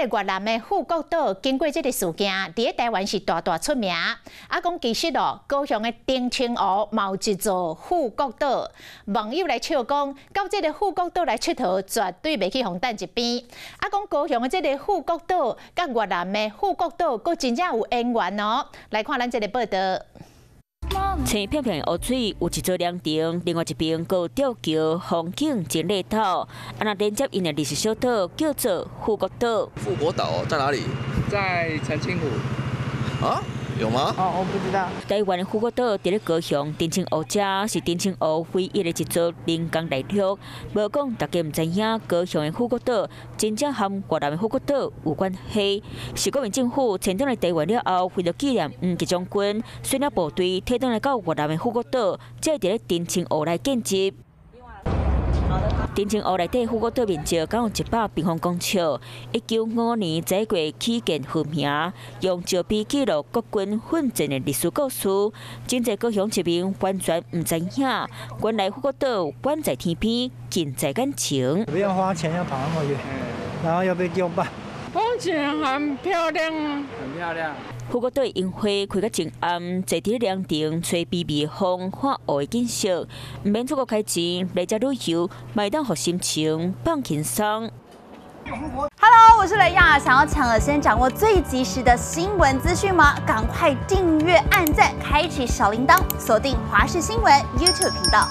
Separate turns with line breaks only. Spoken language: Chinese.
个越南的富国岛经过这个事件，伫台湾是大出名。讲其实哦，高雄的丁清湖嘛有一座富国岛，网友来笑讲，到这个富国岛来佚佗，绝对袂去红蛋一边。讲高雄的这个富国岛，甲越南的富国岛，佫真正有渊源哦。来看咱这个报道。
青片片的湖水有一座凉亭，另外一边有吊桥，风景真热闹。那连接因的历史小岛叫做富国岛。
富国岛在哪里？
在澄清湖。
啊？有吗？
哦，我不知道。
台湾的富国岛伫咧高雄丁清湖遮，是丁清湖唯一的一座人工内陆。无讲大家唔知影，高雄的富国岛真正和越南的富国岛有关系。是国民政府迁登来台湾了后，为了纪念黄吉将军，率领部队退登来到越南的富国岛，才伫咧丁清湖来建设。 丁清湖内底富国岛面积共有100平方公尺。1955年在过起建复名，用石碑记录国军奋战的历史故事。真侪高雄市民完全唔知影，原来富国岛远在天边，近在眼前。
不用花钱要跑那么远，然后又被丢办。
风景很漂亮啊，很漂亮。
富国岛樱花开到真暗，坐伫凉亭吹微微风，看湖的景色，唔免出国开钱来遮旅游，卖当互心情放轻松。
Hello， 我是雷亚，想要抢先掌握最及时的新闻资讯吗？赶快订阅、按赞、开启小铃铛，锁定华视新闻 YouTube 频道。